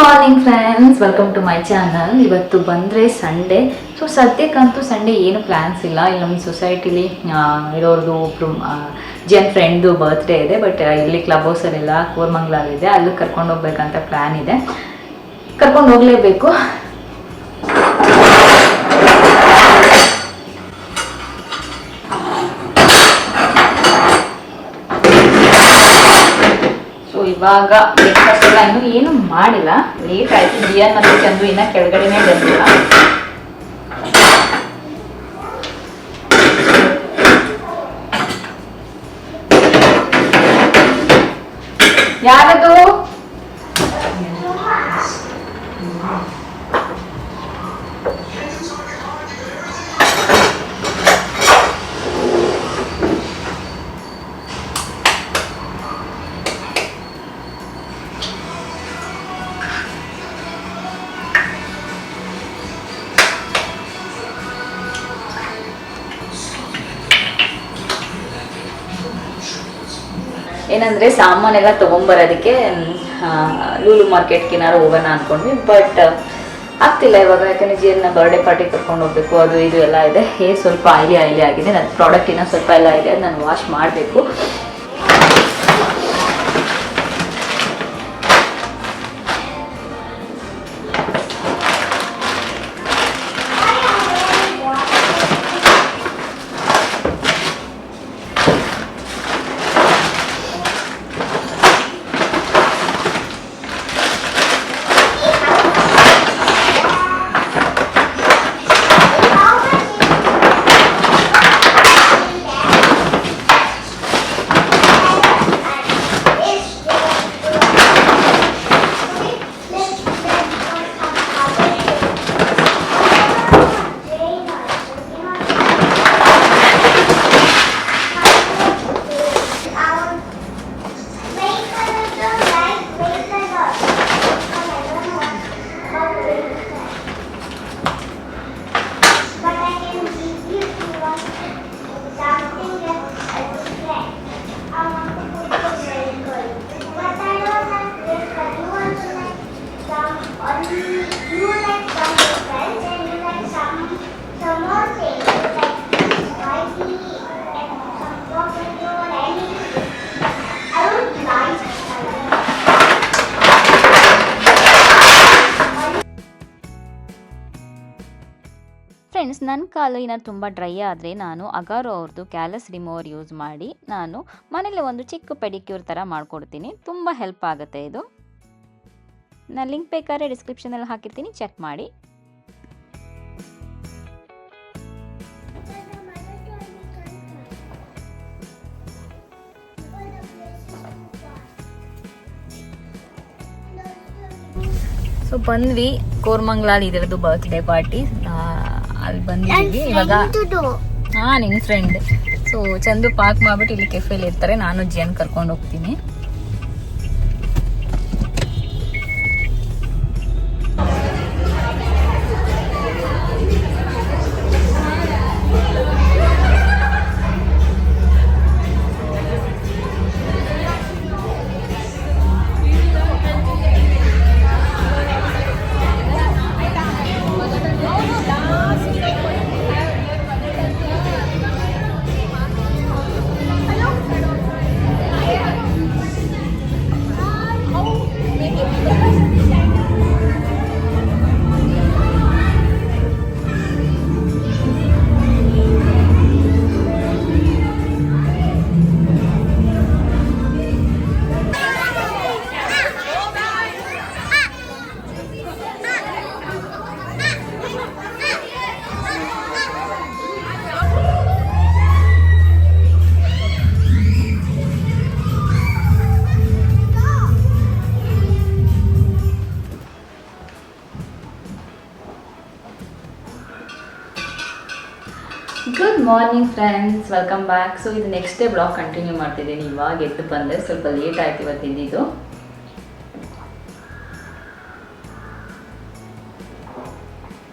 Morning friends, welcome to my channel. ಇವತ್ತು ಬಂದರೆ Sunday. So ಸದ್ಯಕ್ಕಂತೂ ಸಂಡೇ ಏನು ಪ್ಲ್ಯಾನ್ಸ್ ಇಲ್ಲ. ಇಲ್ಲಿ ನಮ್ಮ ಸೊಸೈಟಿಲಿ ಇರೋರ್ದು ಒಬ್ಬರು ಜನ್ ಫ್ರೆಂಡ್ದು ಬರ್ತ್ಡೇ ಇದೆ. ಬಟ್ ಇಲ್ಲಿ ಕ್ಲಬ್ ಹೌಸಲ್ಲೆಲ್ಲ ಕೋರ್ಮಂಗ್ಲಾಲಿದೆ, ಅಲ್ಲಿ ಕರ್ಕೊಂಡು ಹೋಗ್ಬೇಕಂತ ಪ್ಲ್ಯಾನ್ ಇದೆ. ಕರ್ಕೊಂಡು ಹೋಗಲೇಬೇಕು. ಇವಾಗ ಬ್ರೇಕ್ಫಾಸ್ಟ್ ಎಲ್ಲ ಇನ್ನೂ ಏನು ಮಾಡಿಲ್ಲ, ಲೇಟ್ ಆಯಿತು. ಜಿಯನ್ ಮತ್ತು ಚಂದು ಇನ್ನೂ ಕೆಳಗಡೆನೇ ಬಂದಿಲ್ಲ. ಯಾರದು? ಏನಂದರೆ ಸಾಮಾನೆಲ್ಲ ತೊಗೊಂಬರೋದಕ್ಕೆ ಲೂಲು ಮಾರ್ಕೆಟ್ಗೆ ಏನಾರು ಹೋಗೋಣ ಅಂದ್ಕೊಂಡ್ವಿ. ಬಟ್ ಆಗ್ತಿಲ್ಲ ಇವಾಗ, ಯಾಕಂದರೆ ಜಿಯನ್ನ ಬರ್ಡೇ ಪಾರ್ಟಿ ಕರ್ಕೊಂಡು ಹೋಗ್ಬೇಕು, ಅದು ಇದು ಎಲ್ಲ ಇದೆ. ಸ್ವಲ್ಪ ಆಯಿಲಿ ಆಗಿದೆ. ನನ್ನ ಪ್ರಾಡಕ್ಟ್ ಇನ್ನೂ ಸ್ವಲ್ಪ ಎಲ್ಲ ಇದೆ, ಅದು ನಾನು ವಾಶ್ ಮಾಡಬೇಕು. ಫ್ರೆಂಡ್ಸ್, ನನ್ನ ಕಾಲು ಇನ್ನೂ ತುಂಬ ಡ್ರೈ ಆದರೆ ನಾನು ಅಗಾರೋ ಅವ್ರದ್ದು ಕ್ಯಾಲಸ್ ರಿಮೂವರ್ ಯೂಸ್ ಮಾಡಿ ನಾನು ಮನೇಲಿ ಒಂದು ಚಿಕ್ಕ ಪೆಡಿಕ್ಯೂರ್ ಥರ ಮಾಡಿಕೊಡ್ತೀನಿ. ತುಂಬ ಹೆಲ್ಪ್ ಆಗುತ್ತೆ ಇದು. ನಾನು ಲಿಂಕ್ ಬೇಕಾದ್ರೆ ಡಿಸ್ಕ್ರಿಪ್ಷನಲ್ಲಿ ಹಾಕಿರ್ತೀನಿ, ಚೆಕ್ ಮಾಡಿ. ಸೊ ಬಂದ್ವಿ, ಕೋರ್ಮಂಗ್ಲಾಲ್ ಇದರದ್ದು ಬರ್ತ್ಡೇ ಪಾರ್ಟಿ. ಅಲ್ಲಿ ಬಂದಿದ್ದೀವಿ ಇವಾಗ. ನಿನ್ನ ಫ್ರೆಂಡ್. ಸೊ ಚಂದು ಪಾರ್ಕ್ ಮಾಡ್ಬಿಟ್ಟು ಇಲ್ಲಿ ಕೆಫೆಲಿ ಇರ್ತಾರೆ, ನಾನು ಜಿಯನ್ ಕರ್ಕೊಂಡು ಹೋಗ್ತೀನಿ. Good morning friends, welcome back. So ಇದು ನೆಕ್ಸ್ಟ್ ಡೇ ಬ್ಲಾಗ್ ಕಂಟಿನ್ಯೂ ಮಾಡ್ತಿದ್ದೀನಿ. ಇವಾಗ ಎದ್ದು ಬಂದೆ, ಸ್ವಲ್ಪ ಲೇಟ್ ಆಯ್ತು ಇವತ್ತು ಇದ್ದಿದ್ದು.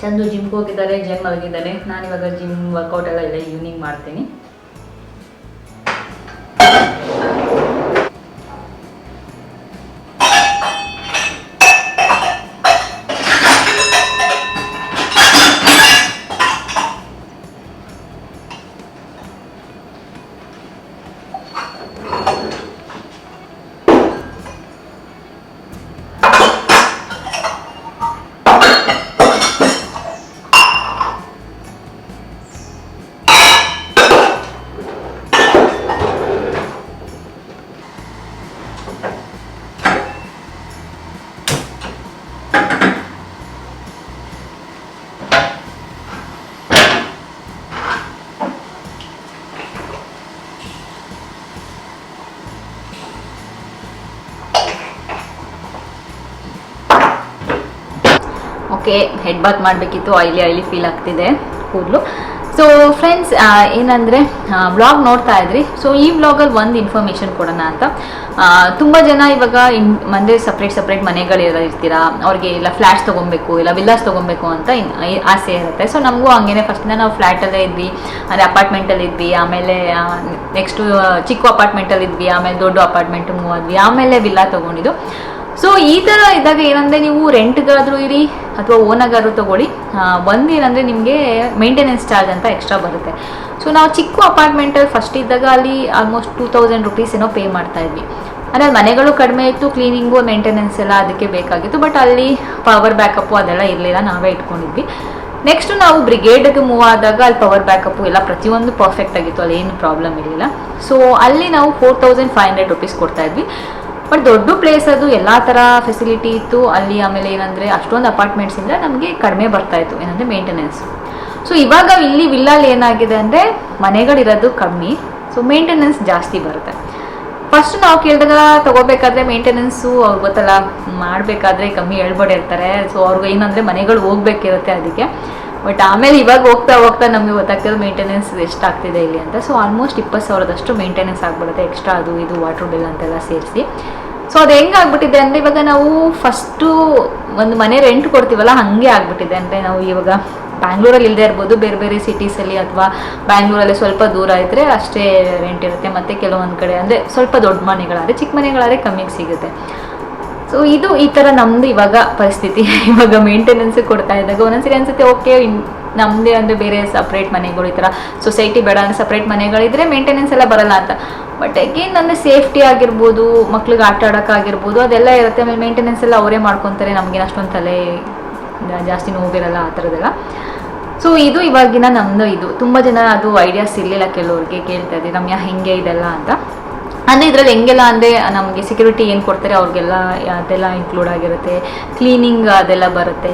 ಚಂದು ಜಿಮ್ಗೆ ಹೋಗಿದ್ದಾರೆ, ಜಿಮ್ ಮಲಗಿದ್ದಾರೆ. ನಾನಿವಾಗ ಜಿಮ್ ವರ್ಕೌಟ್ ಎಲ್ಲ ಈವ್ನಿಂಗ್ ಮಾಡ್ತೀನಿ. ಓಕೆ, ಹೆಡ್ ಬಾತ್ ಮಾಡಬೇಕಿತ್ತು, ಆಯ್ಲಿ ಫೀಲ್ ಆಗ್ತಿದೆ ಕೂದಲು. ಸೊ ಫ್ರೆಂಡ್ಸ್, ಏನಂದರೆ ವ್ಲಾಗ್ ನೋಡ್ತಾ ಇದ್ರಿ. ಸೊ ಈ ವ್ಲಾಗಲ್ಲಿ ಒಂದು ಇನ್ಫಾರ್ಮೇಷನ್ ಕೊಡೋಣ ಅಂತ. ತುಂಬ ಜನ ಇವಾಗ ಮನೆ ಸಪ್ರೇಟ್ ಮನೆಗಳೆಲ್ಲ ಇರ್ತೀರಾ, ಅವ್ರಿಗೆ ಇಲ್ಲ ಫ್ಲ್ಯಾಟ್ಸ್ ತೊಗೊಬೇಕು, ಇಲ್ಲ ವಿಲ್ಲಾಸ್ ತೊಗೊಬೇಕು ಅಂತ ಆಸೆ ಇರುತ್ತೆ. ಸೊ ನಮಗೂ ಹಂಗೇನೆ ಫಸ್ಟಿಂದ ನಾವು ಫ್ಲ್ಯಾಟಲ್ಲೇ ಇದ್ವಿ, ಅಂದರೆ ಅಪಾರ್ಟ್ಮೆಂಟಲ್ಲಿ ಇದ್ವಿ, ಆಮೇಲೆ ನೆಕ್ಸ್ಟು ಚಿಕ್ಕ ಅಪಾರ್ಟ್ಮೆಂಟಲ್ಲಿ ಇದ್ವಿ, ಆಮೇಲೆ ದೊಡ್ಡ ಅಪಾರ್ಟ್ಮೆಂಟ್ ಮೂವ್ ಆದ್ವಿ, ಆಮೇಲೆ ವಿಲ್ಲಾ ತೊಗೊಂಡಿದ್ದು. ಸೊ ಈ ಥರ ಇದ್ದಾಗ ಏನಂದರೆ ನೀವು ರೆಂಟ್ಗಾದರೂ ಇರಿ ಅಥವಾ ಓನಾಗಾದ್ರೂ ತೊಗೊಳ್ಳಿ, ಒಂದೇನಂದರೆ ನಿಮಗೆ ಮೇಂಟೆನೆನ್ಸ್ ಚಾರ್ಜ್ ಅಂತ ಎಕ್ಸ್ಟ್ರಾ ಬರುತ್ತೆ. ಸೊ ನಾವು ಚಿಕ್ಕ ಅಪಾರ್ಟ್ಮೆಂಟಲ್ಲಿ ಫಸ್ಟ್ ಇದ್ದಾಗ ಅಲ್ಲಿ ಆಲ್ಮೋಸ್ಟ್ 2000 rupees ಏನೋ ಪೇ ಮಾಡ್ತಾಯಿದ್ವಿ. ಅಂದರೆ ಮನೆಗಳು ಕಡಿಮೆ ಇತ್ತು, ಕ್ಲೀನಿಂಗು ಮೇಂಟೆನೆನ್ಸ್ ಎಲ್ಲ ಅದಕ್ಕೆ ಬೇಕಾಗಿತ್ತು. ಬಟ್ ಅಲ್ಲಿ ಪವರ್ ಬ್ಯಾಕಪ್ಪು ಅದೆಲ್ಲ ಇರಲಿಲ್ಲ, ನಾವೇ ಇಟ್ಕೊಂಡಿದ್ವಿ. ನೆಕ್ಸ್ಟು ನಾವು ಬ್ರಿಗೇಡ್ಗೆ ಮೂವ್ ಆದಾಗ ಅಲ್ಲಿ ಪವರ್ ಬ್ಯಾಕಪ್ಪು ಎಲ್ಲ ಪ್ರತಿಯೊಂದು ಪರ್ಫೆಕ್ಟ್ ಆಗಿತ್ತು, ಅಲ್ಲಿ ಏನು ಪ್ರಾಬ್ಲಮ್ ಇರಲಿಲ್ಲ. ಸೊ ಅಲ್ಲಿ ನಾವು 4500 rupees ಕೊಡ್ತಾಯಿದ್ವಿ. ಬಟ್ ದೊಡ್ಡ ಪ್ಲೇಸ್, ಅದು ಎಲ್ಲ ಥರ ಫೆಸಿಲಿಟಿ ಇತ್ತು ಅಲ್ಲಿ. ಆಮೇಲೆ ಏನಂದರೆ ಅಷ್ಟೊಂದು ಅಪಾರ್ಟ್ಮೆಂಟ್ಸಿಂದ ನಮಗೆ ಕಡಿಮೆ ಬರ್ತಾಯಿತ್ತು ಏನಂದರೆ ಮೇಂಟೆನೆನ್ಸ್. ಸೊ ಇವಾಗ ಇಲ್ಲಿ ವಿಲ್ಲಲ್ಲಿ ಏನಾಗಿದೆ ಅಂದರೆ ಮನೆಗಳಿರೋದು ಕಮ್ಮಿ, ಸೊ ಮೇಂಟೆನೆನ್ಸ್ ಜಾಸ್ತಿ ಬರುತ್ತೆ. ಫಸ್ಟ್ ನಾವು ಕೇಳಿದಾಗ ತೊಗೋಬೇಕಾದ್ರೆ ಮೇಂಟೆನೆನ್ಸು ಅವ್ರಿಗೆ ಗೊತ್ತಲ್ಲ, ಮಾಡಬೇಕಾದ್ರೆ ಕಮ್ಮಿ ಹೇಳ್ಬಿಟ್ಟಿರ್ತಾರೆ. ಸೊ ಅವ್ರಿಗೆ ಏನಂದರೆ ಮನೆಗಳು ಹೋಗ್ಬೇಕಿರುತ್ತೆ ಅದಕ್ಕೆ. ಬಟ್ ಆಮೇಲೆ ಇವಾಗ ಹೋಗ್ತಾ ನಮಗೆ ಗೊತ್ತಾಗ್ತದೆ ಮೇಂಟೆನೆನ್ಸ್ ಎಷ್ಟಾಗ್ತಿದೆ ಇಲ್ಲಿ ಅಂತ. ಸೊ ಆಲ್ಮೋಸ್ಟ್ 20,000 ಮೇಂಟೆನೆನ್ಸ್ ಆಗ್ಬಿಡುತ್ತೆ, ಎಕ್ಸ್ಟ್ರಾ ಅದು ಇದು ವಾಟರ್ ಬಿಲ್ ಅಂತೆಲ್ಲ ಸೇರಿಸಿ. ಸೊ ಅದು ಹೆಂಗೆ ಆಗ್ಬಿಟ್ಟಿದೆ ಅಂದರೆ ಇವಾಗ ನಾವು ಫಸ್ಟು ಒಂದು ಮನೆ ರೆಂಟ್ ಕೊಡ್ತೀವಲ್ಲ, ಹಾಗೆ ಆಗ್ಬಿಟ್ಟಿದೆ. ಅಂದರೆ ನಾವು ಇವಾಗ ಬ್ಯಾಂಗ್ಳೂರಲ್ಲಿ ಇಲ್ಲದೆ ಇರ್ಬೋದು, ಬೇರೆ ಬೇರೆ ಸಿಟೀಸಲ್ಲಿ ಅಥವಾ ಬ್ಯಾಂಗ್ಳೂರಲ್ಲಿ ಸ್ವಲ್ಪ ದೂರ ಇದ್ದರೆ ಅಷ್ಟೇ ರೆಂಟ್ ಇರುತ್ತೆ. ಮತ್ತು ಕೆಲವೊಂದು ಕಡೆ ಅಂದರೆ ಸ್ವಲ್ಪ ದೊಡ್ಡ ಮನೆಗಳಾದರೆ, ಚಿಕ್ಕ ಮನೆಗಳಾದರೆ ಕಮ್ಮಿಗೆ ಸಿಗುತ್ತೆ. ಸೊ ಇದು ಈ ಥರ ನಮ್ಮದು ಇವಾಗ ಪರಿಸ್ಥಿತಿ. ಇವಾಗ ಮೇಂಟೆನೆನ್ಸ್ ಕೊಡ್ತಾ ಇದ್ದಾಗ ಒಂದೊಂದ್ಸರಿ ಅನ್ಸುತ್ತೆ ಓಕೆ ನಮ್ಮದೇ ಅಂದರೆ ಬೇರೆ ಸಪ್ರೇಟ್ ಮನೆಗಳು, ಈ ಥರ ಸೊಸೈಟಿ ಬೇಡ ಅಂದರೆ ಸಪ್ರೇಟ್ ಮನೆಗಳಿದ್ರೆ ಮೇಂಟೆನೆನ್ಸ್ ಎಲ್ಲ ಬರಲ್ಲ ಅಂತ. ಬಟ್ ಅಗೇನ್ ಅಂದರೆ ಸೇಫ್ಟಿ ಆಗಿರ್ಬೋದು, ಮಕ್ಳಿಗೆ ಆಟ ಆಡೋಕ್ಕಾಗಿರ್ಬೋದು, ಅದೆಲ್ಲ ಇರುತ್ತೆ. ಆಮೇಲೆ ಮೇಂಟೆನೆನ್ಸ್ ಎಲ್ಲ ಅವರೇ ಮಾಡ್ಕೊತಾರೆ, ನಮಗೇನು ಅಷ್ಟೊಂದು ತಲೆ ಜಾಸ್ತಿ ನೋವಿರಲ್ಲ ಆ ಥರದ್ದೆಲ್ಲ. ಸೊ ಇದು ಇವಾಗಿನ ನಮ್ಮದು ಇದು. ತುಂಬ ಜನ ಅದು ಐಡಿಯಾಸ್ ಇರಲಿಲ್ಲ, ಕೆಲವ್ರಿಗೆ ಕೇಳ್ತಾ ಇದ್ದೀವಿ ರಮ್ಯಾ ಹೆಂಗೆ ಇದೆಲ್ಲ ಅಂತ. ಅಂದರೆ ಇದರಲ್ಲಿ ಹೆಂಗೆಲ್ಲ ಅಂದರೆ ನಮಗೆ ಸೆಕ್ಯೂರಿಟಿ ಏನು ಕೊಡ್ತಾರೆ ಅವ್ರಿಗೆಲ್ಲ ಅದೆಲ್ಲ ಇನ್ಕ್ಲೂಡ್ ಆಗಿರುತ್ತೆ, ಕ್ಲೀನಿಂಗ್ ಅದೆಲ್ಲ ಬರುತ್ತೆ,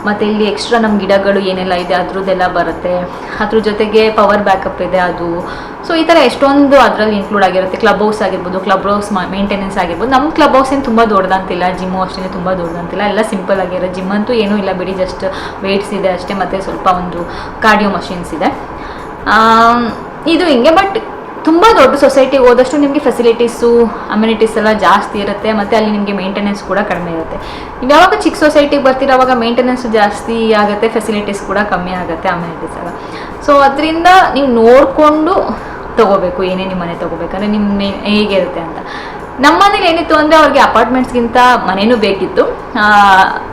ಮತ್ತು ಇಲ್ಲಿ ಎಕ್ಸ್ಟ್ರಾ ನಮ್ಮ ಗಿಡಗಳು ಏನೆಲ್ಲ ಇದೆ ಅದ್ರದ್ದೆಲ್ಲ ಬರುತ್ತೆ, ಅದ್ರ ಜೊತೆಗೆ ಪವರ್ ಬ್ಯಾಕಪ್ ಇದೆ ಅದು. ಸೊ ಈ ಥರ ಎಷ್ಟೊಂದು ಅದರಲ್ಲಿ ಇನ್ಕ್ಲೂಡ್ ಆಗಿರುತ್ತೆ. ಕ್ಲಬ್ ಹೌಸ್ ಆಗಿರ್ಬೋದು, ಕ್ಲಬ್ ಹೌಸ್ ಮೇಂಟೆನೆನ್ಸ್ ಆಗಿರ್ಬೋದು. ನಮ್ಮ ಕ್ಲಬ್ ಹೌಸ್ ಏನು ತುಂಬ ದೊಡ್ಡದಂತಿಲ್ಲ, ಜಿಮ್ಮು ಅಷ್ಟೇ ತುಂಬ ದೊಡ್ಡದಂತಿಲ್ಲ, ಎಲ್ಲ ಸಿಂಪಲ್ ಆಗಿರೋ. ಜಿಮ್ ಅಂತೂ ಏನೂ ಇಲ್ಲ ಬಿಡಿ, ಜಸ್ಟ್ ವೇಟ್ಸ್ ಇದೆ ಅಷ್ಟೇ, ಮತ್ತು ಸ್ವಲ್ಪ ಒಂದು ಕಾರ್ಡಿಯೋ ಮಷಿನ್ಸ್ ಇದೆ. ಇದು ಹಿಂಗೆ. ಬಟ್ ತುಂಬ ದೊಡ್ಡ ಸೊಸೈಟಿಗೆ ಹೋದಷ್ಟು ನಿಮಗೆ ಫೆಸಿಲಿಟೀಸು ಅಮ್ಯುನಿಟೀಸ್ ಎಲ್ಲ ಜಾಸ್ತಿ ಇರುತ್ತೆ, ಮತ್ತು ಅಲ್ಲಿ ನಿಮಗೆ ಮೇಂಟೆನೆನ್ಸ್ ಕೂಡ ಕಡಿಮೆ ಇರುತ್ತೆ. ನೀವು ಯಾವಾಗ ಚಿಕ್ಕ ಸೊಸೈಟಿಗೆ ಬರ್ತೀರ ಅವಾಗ ಮೇಂಟೆನೆನ್ಸು ಜಾಸ್ತಿ ಆಗುತ್ತೆ, ಫೆಸಿಲಿಟೀಸ್ ಕೂಡ ಕಮ್ಮಿ ಆಗುತ್ತೆ, ಅಮ್ಯುನಿಟೀಸ್ ಎಲ್ಲ. ಸೊ ಅದರಿಂದ ನೀವು ನೋಡಿಕೊಂಡು ತೊಗೋಬೇಕು, ಏನೇ ನಿಮ್ಮ ಮನೆ ತೊಗೋಬೇಕಂದ್ರೆ ನಿಮ್ಮ ಹೇಗಿರುತ್ತೆ ಅಂತ. ನಮ್ಮ ಮನೇಲಿ ಏನಿತ್ತು ಅಂದರೆ ಅವ್ರಿಗೆ ಅಪಾರ್ಟ್ಮೆಂಟ್ಸ್ಗಿಂತ ಮನೇನೂ ಬೇಕಿತ್ತು.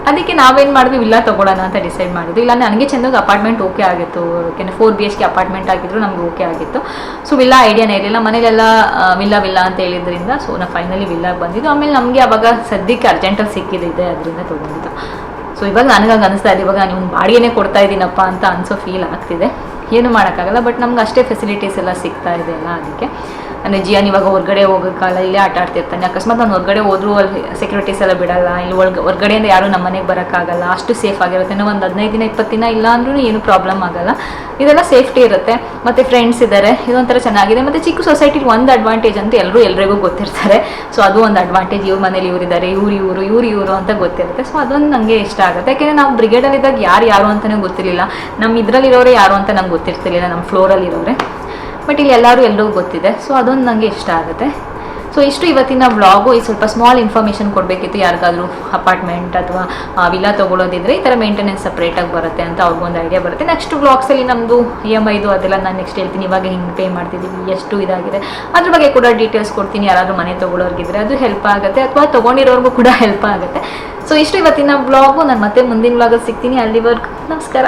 ಅದಕ್ಕೆ ನಾವೇನು ಮಾಡಿದ್ವಿ, ವಿಲ್ಲಾ ತೊಗೊಳ್ಳೋಣ ಅಂತ ಡಿಸೈಡ್ ಮಾಡಿದ್ವಿ. ಇಲ್ಲ ನನಗೆ ಚೆಂದಾಗಿ ಅಪಾರ್ಟ್ಮೆಂಟ್ ಓಕೆ ಆಗಿತ್ತು, ಯಾಕೆಂದರೆ 4 BHK ಅಪಾರ್ಟ್ಮೆಂಟ್ ಆಗಿದ್ರು ನಮ್ಗೆ ಓಕೆ ಆಗಿತ್ತು. ಸೊ ವಿಲ್ಲಾ ಐಡಿಯಾನೇ ಇರಲಿಲ್ಲ, ಮನೇಲೆಲ್ಲ ವಿಲ್ಲಾ ಅಂತ ಹೇಳಿದ್ರಿಂದ ಸೊ ನಾವು ಫೈನಲಿ ವಿಲ್ಲಾಗೆ ಬಂದಿದ್ದು. ಆಮೇಲೆ ನಮಗೆ ಅವಾಗ ಸದ್ಯಕ್ಕೆ ಅರ್ಜೆಂಟಲ್ಲಿ ಸಿಕ್ಕಿದೆ, ಅದರಿಂದ ತೊಗೊಂಡಿದ್ದು. ಸೊ ಇವಾಗ ನನಗಾಗಿ ಅನಿಸ್ತಾ ಇದೆ, ಇವಾಗ ನೀವು ಬಾಡಿಗೆನೇ ಕೊಡ್ತಾ ಇದ್ದೀನಪ್ಪ ಅಂತ ಅನಿಸೋ ಫೀಲ್ ಆಗ್ತಿದೆ. ಏನು ಮಾಡೋಕ್ಕಾಗಲ್ಲ, ಬಟ್ ನಮ್ಗೆ ಅಷ್ಟೇ ಫೆಸಿಲಿಟೀಸ್ ಎಲ್ಲ ಸಿಗ್ತಾ ಇದೆ ಅಲ್ಲ, ಅದಕ್ಕೆ. ಅಂದರೆ ಜಿಯಾನ್ ಇವಾಗ ಹೊರಗಡೆ ಹೋಗೋಕ್ಕಾಗಲ್ಲ, ಇಲ್ಲೇ ಆಟ ಆಡ್ತಿರ್ತಾನೆ. ಅಕಸ್ಮಾತ್ ನಾನು ಹೊರಗಡೆ ಹೋದ್ರೂ ಅಲ್ಲಿ ಸೆಕ್ಯೂರಿಟೀಸ್ ಎಲ್ಲ ಬಿಡಲ್ಲ, ಇಲ್ಲಿ ಹೊರಗಡೆಯಿಂದ ಯಾರೂ ನಮ್ಮ ಮನೆಗೆ ಬರೋಕ್ಕಾಗಲ್ಲ, ಅಷ್ಟು ಸೇಫ್ ಆಗಿರುತ್ತೆ. ನಾವು ಒಂದು 15 ದಿನ 20 ದಿನ ಇಲ್ಲ ಅಂದ್ರೂ ಏನು ಪ್ರಾಬ್ಲಮ್ ಆಗಲ್ಲ, ಇದೆಲ್ಲ ಸೇಫ್ಟಿ ಇರುತ್ತೆ. ಮತ್ತು ಫ್ರೆಂಡ್ಸ್ ಇದ್ದಾರೆ, ಇದೊಂಥರ ಚೆನ್ನಾಗಿದೆ. ಮತ್ತು ಚಿಕ್ಕ ಸೊಸೈಟಿಲಿ ಒಂದು ಅಡ್ವಾಂಟೇಜ್ ಅಂತ ಎಲ್ರಿಗೂ ಗೊತ್ತಿರ್ತಾರೆ. ಸೊ ಅದು ಒಂದು ಅಡ್ವಾಂಟೇಜ್, ಇವ್ರ ಮನೇಲಿ ಇವರಿದ್ದಾರೆ, ಇವರು ಅಂತ ಗೊತ್ತಿರುತ್ತೆ. ಸೊ ಅದೊಂದು ನನಗೆ ಇಷ್ಟ ಆಗುತ್ತೆ. ಯಾಕೆಂದರೆ ನಾವು ಬ್ರಿಗೇಡಲ್ಲಿದ್ದಾಗ ಯಾರು ಅಂತಲೇ ಗೊತ್ತಿರಲಿಲ್ಲ, ನಮ್ಮ ಇದರಲ್ಲಿರೋರೇ ಯಾರು ಅಂತ ನಮ್ಗೆ ಗೊತ್ತಿರ್ತಿರ್ಲಿಲ್ಲ, ನಮ್ಮ ಫ್ಲೋರಲ್ಲಿರೋರೆ. ಬಟ್ ಇಲ್ಲಿ ಎಲ್ರಿಗೂ ಗೊತ್ತಿದೆ. ಸೊ ಅದೊಂದು ನನಗೆ ಇಷ್ಟ ಆಗುತ್ತೆ. ಸೊ ಇಷ್ಟು ಇವತ್ತಿನ ವ್ಲಾಗು. ಈ ಸ್ವಲ್ಪ ಸ್ಮಾಲ್ ಇನ್ಫಾರ್ಮೇಷನ್ ಕೊಡಬೇಕಿತ್ತು, ಯಾರಿಗಾದ್ರೂ ಅಪಾರ್ಟ್ಮೆಂಟ್ ಅಥವಾ ವಿಲ್ಲಾ ತೊಗೊಳೋದಿದ್ರೆ ಈ ಥರ ಮೇಂಟೆನೆನ್ಸ್ ಸಪ್ರೇಟಾಗಿ ಬರುತ್ತೆ ಅಂತ ಅವ್ರಿಗೊಂದು ಐಡಿಯಾ ಬರುತ್ತೆ. ನೆಕ್ಸ್ಟ್ ವ್ಲಾಗ್ಸಲ್ಲಿ ನಮ್ಮದು EMI ಅದೆಲ್ಲ ನಾನು ನೆಕ್ಸ್ಟ್ ಹೇಳ್ತೀನಿ, ಇವಾಗ ಹಿಂಗೆ ಪೇ ಮಾಡ್ತಿದ್ದೀವಿ, ಎಷ್ಟು ಇದಾಗಿದೆ ಅದ್ರ ಬಗ್ಗೆ ಕೂಡ ಡೀಟೇಲ್ಸ್ ಕೊಡ್ತೀನಿ. ಯಾರಾದರೂ ಮನೆ ತೊಗೊಳೋರ್ಗಿದ್ರೆ ಅದು ಹೆಲ್ಪ್ ಆಗುತ್ತೆ, ಅಥವಾ ತೊಗೊಂಡಿರೋರ್ಗೂ ಕೂಡ ಹೆಲ್ಪ್ ಆಗುತ್ತೆ. ಸೊ ಇಷ್ಟು ಇವತ್ತಿನ ವ್ಲಾಗು. ನಾನು ಮತ್ತೆ ಮುಂದಿನ ವ್ಲಾಗಲ್ಲಿ ಸಿಗ್ತೀನಿ. ಅಲ್ಲಿವರೆಗೂ ನಮಸ್ಕಾರ.